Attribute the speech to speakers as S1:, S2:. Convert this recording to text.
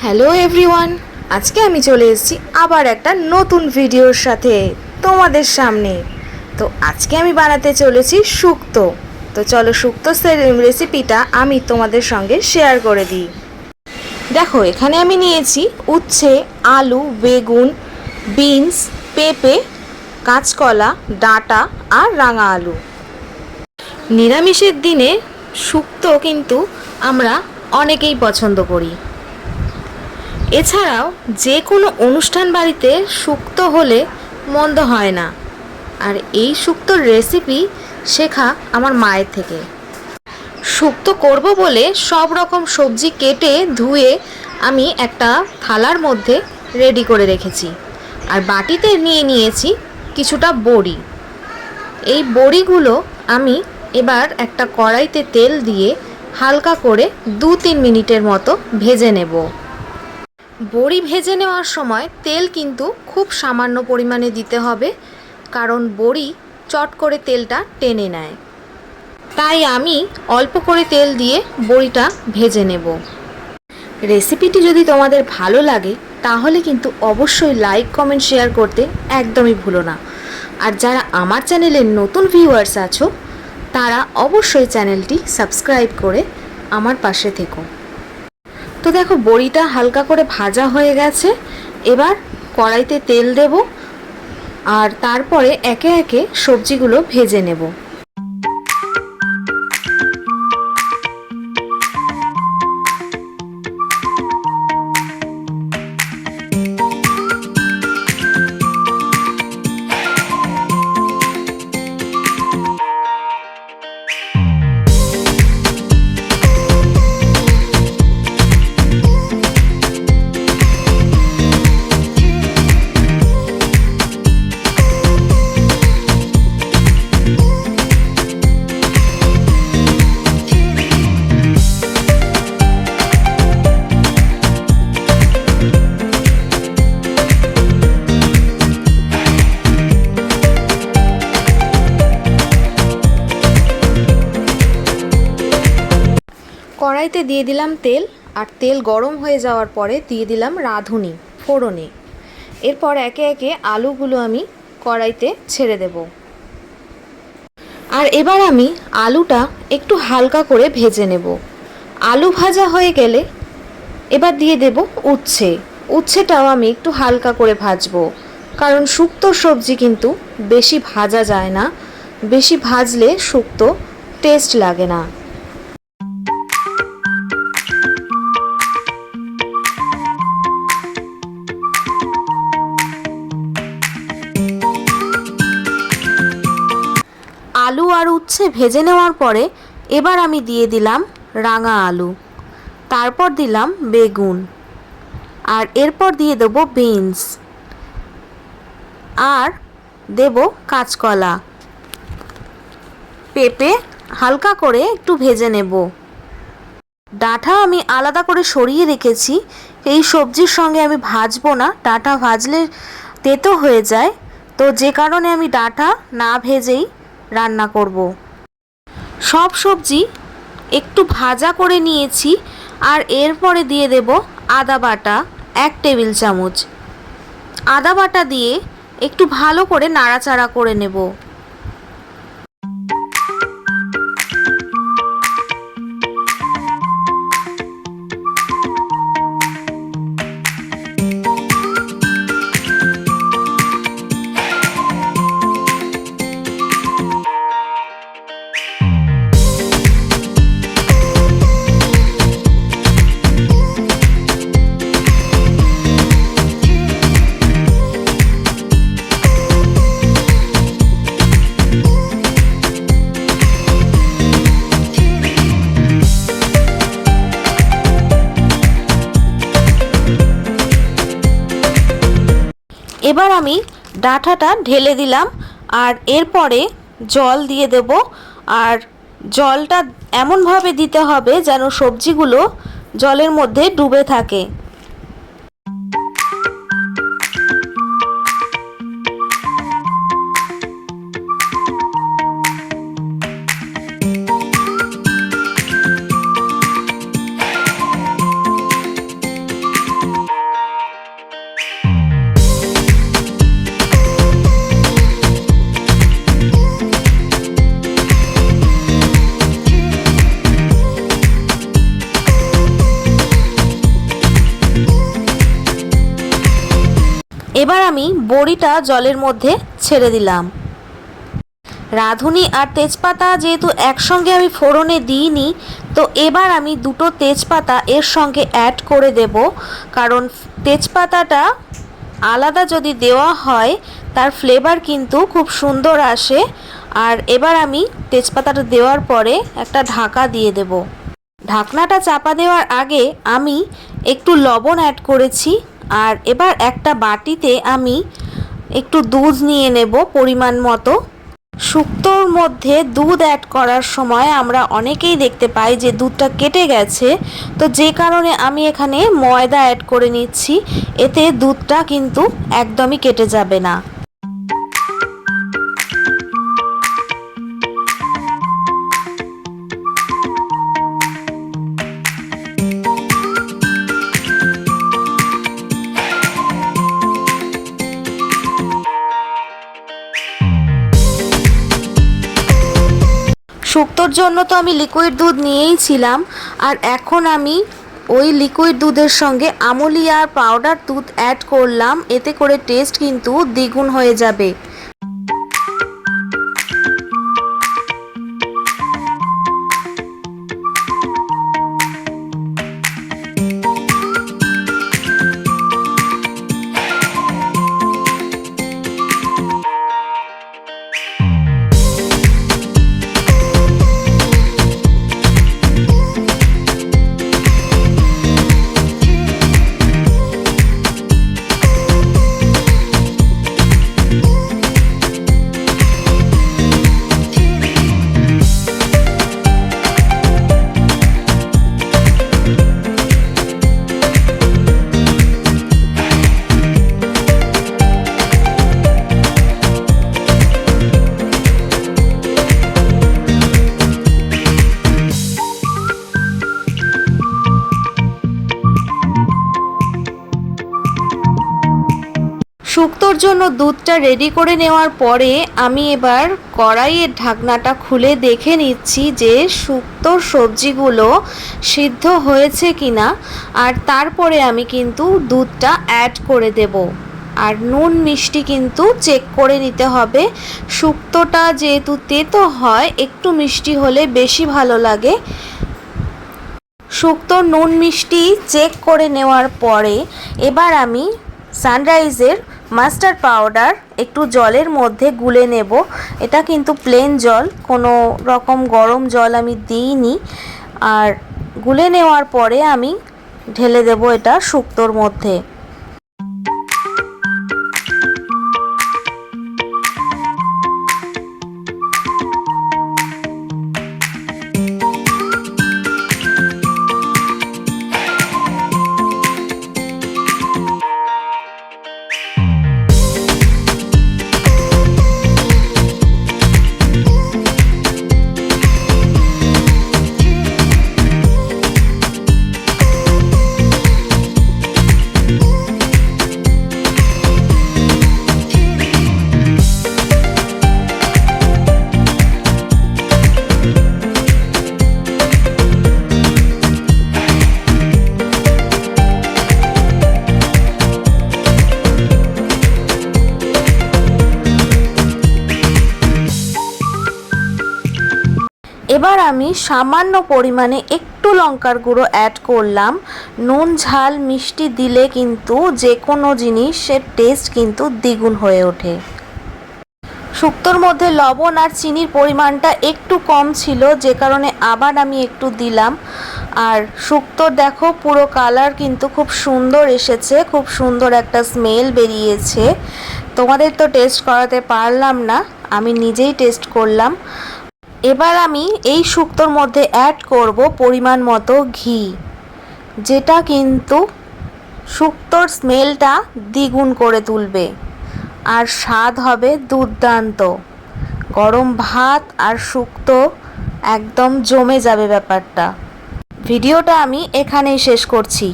S1: Hello everyone, আজকে আমি চলে এসেছি আবার একটা নতুন ভিডিওর সাথে তোমাদের সামনে। তো আজকে আমি বানাতে চলেছি শুক্তো। তো চলো শুক্তো রেসিপিটা আমি তোমাদের সঙ্গে শেয়ার করে দিই। দেখো, এখানে আমি নিয়েছি উচ্ছে, আলু, বেগুন, বিনস, পেঁপে, কাঁচকলা, ডাঁটা আর রাঙা আলু। নিরামিষের দিনে শুক্তো কিন্তু আমরা অনেকেই পছন্দ করি। এছাড়াও যে কোনো অনুষ্ঠান বাড়িতে শুক্তো হলে মন্দ হয় না। আর এই শুক্তোর রেসিপি শেখা আমার মায়ের থেকে। শুক্তো করব বলে সব রকম সবজি কেটে ধুয়ে আমি একটা থালার মধ্যে রেডি করে রেখেছি। আর বাটিতে নিয়ে নিয়েছি কিছুটা বড়ি। এই বড়িগুলো আমি এবার একটা কড়াইতে তেল দিয়ে হালকা করে 2-3 মিনিটের মতো ভেজে নেব। বড়ি ভেজে নেওয়ার সময় তেল কিন্তু খুব সামান্য পরিমাণে দিতে হবে, কারণ বড়ি চট করে তেলটা টেনে নেয়। তাই আমি অল্প করে তেল দিয়ে বড়িটা ভেজে নেব। রেসিপিটি যদি তোমাদের ভালো লাগে তাহলে কিন্তু অবশ্যই লাইক, কমেন্ট, শেয়ার করতে একদমই ভুলো না। আর যারা আমার চ্যানেলের নতুন ভিউয়ার্স আছো তারা অবশ্যই চ্যানেলটি সাবস্ক্রাইব করে আমার পাশে থেকো। তো দেখো, বড়িটা হালকা করে ভাজা হয়ে গেছে। এবার কড়াইতে তেল দেব আর তারপরে একে একে সবজিগুলো ভেজে নেব। কড়াইতে দিয়ে দিলাম তেল, আর তেল গরম হয়ে যাওয়ার পরে দিয়ে দিলাম রাঁধুনি ফোড়নে। এরপর একে একে আলুগুলো আমি কড়াইতে ছেড়ে দেব। আর এবার আমি আলুটা একটু হালকা করে ভেজে নেব। আলু ভাজা হয়ে গেলে এবার দিয়ে দেব উচ্ছে। উচ্ছেটাও আমি একটু হালকা করে ভাজবো, কারণ শুক্তো সবজি কিন্তু বেশি ভাজা যায় না। বেশি ভাজলে শুক্তো টেস্ট লাগে না। আলু আর উচ্ছে ভেজে নেওয়ার পরে এবার আমি দিয়ে দিলাম রাঙা আলু, তারপর দিলাম বেগুন, আর এরপর দিয়ে দেবো বিনস, আর দেব কাঁচকলা, পেঁপে হালকা করে একটু ভেজে নেব। ডাঁটা আমি আলাদা করে সরিয়ে রেখেছি। এই সবজির সঙ্গে আমি ভাজবো না, ডাঁটা ভাজলে তেতো হয়ে যায়। তো যে কারণে আমি ডাঁটা না ভেজেই রান্না করব। সব সবজি একটু ভাজা করে নিয়েছি। আর এরপরে দিয়ে দেব আদা বাটা 1 টেবিল চামচ। আদা বাটা দিয়ে একটু ভালো করে নাড়াচাড়া করে নেব। এবার আমি ডাঁটাটা ঢেলে দিলাম, আর এরপরে জল দিয়ে দেব। আর জলটা এমনভাবে দিতে হবে যেন সবজিগুলো জলের মধ্যে ডুবে থাকে। এবার আমি বড়িটা জলের মধ্যে ছেড়ে দিলাম। রাঁধুনি আর তেজপাতা যেহেতু একসঙ্গে আমি ফোড়নে দিইনি, তো এবার আমি দুটো তেজপাতা এর সঙ্গে অ্যাড করে দেব, কারণ তেজপাতাটা আলাদা যদি দেওয়া হয় তার ফ্লেভার কিন্তু খুব সুন্দর আসে। আর এবার আমি তেজপাতাটা দেওয়ার পরে একটা ঢাকা দিয়ে দেব। ঢাকনাটা চাপা দেওয়ার আগে আমি একটু লবণ অ্যাড করেছি। আর এবার একটা বাটিতে আমি একটু দুধ নিয়ে নেব পরিমাণ মতো। শুক্তোর মধ্যে দুধ অ্যাড করার সময় আমরা অনেকেই দেখতে পাই যে দুধটা কেটে গেছে, তো যে কারণে আমি এখানে ময়দা অ্যাড করে নিচ্ছি। এতে দুধটা কিন্তু একদমই কেটে যাবে না। শুক্তোর জন্য তো আমি লিকুইড দুধ নিয়েই ছিলাম, আর এখন আমি ওই লিকুইড দুধের সঙ্গে আমুলি আর পাউডার দুধ অ্যাড করলাম। এতে করে টেস্ট কিন্তু দ্বিগুণ হয়ে যাবে। শুক্তোর জন্য দুধটা রেডি করে নেওয়ার পরে আমি এবার কড়াইয়ের ঢাকনাটা খুলে দেখে নিচ্ছি যে শুক্তোর সবজিগুলো সিদ্ধ হয়েছে কিনা। আর তারপরে আমি কিন্তু দুধটা অ্যাড করে দেব। আর নুন মিষ্টি কিন্তু চেক করে নিতে হবে। শুক্তোটা যেহেতু তেতো হয়, একটু মিষ্টি হলে বেশি ভালো লাগে। শুক্তোর নুন মিষ্টি চেক করে নেওয়ার পরে এবার আমি সানরাইজের মাস্টার্ড পাউডার একটু জলের মধ্যে গুলে নেব। এটা কিন্তু প্লেন জল, কোনো রকম গরম জল আমি দিইনি। আর গুলে নেওয়ার পরে আমি ঢেলে দেব এটা শুক্তোর মধ্যে। এবার আমি সামান্য পরিমাণে একটু লঙ্কার গুঁড়ো অ্যাড করলাম। নুন ঝাল মিষ্টি দিলে কিন্তু যে কোনো জিনিসের টেস্ট কিন্তু দ্বিগুণ হয়ে ওঠে। শুক্তোর মধ্যে লবণ আর চিনির পরিমাণটা একটু কম ছিল, যে কারণে আবার আমি একটু দিলাম। আর শুক্তোর দেখো পুরো কালার কিন্তু খুব সুন্দর এসেছে, খুব সুন্দর একটা স্মেল বেরিয়েছে। তোমাদের তো টেস্ট করাতে পারলাম না, আমি নিজেই টেস্ট করলাম। এবার আমি এই শুক্তোর মধ্যে অ্যাড করব পরিমাণ মতো ঘি, যেটা কিন্তু শুক্তোর স্মেলটা দ্বিগুণ করে তুলবে আর স্বাদ হবে দুর্দান্ত। গরম ভাত আর শুক্তো একদম জমে যাবে ব্যাপারটা। ভিডিওটা আমি এখানেই শেষ করছি।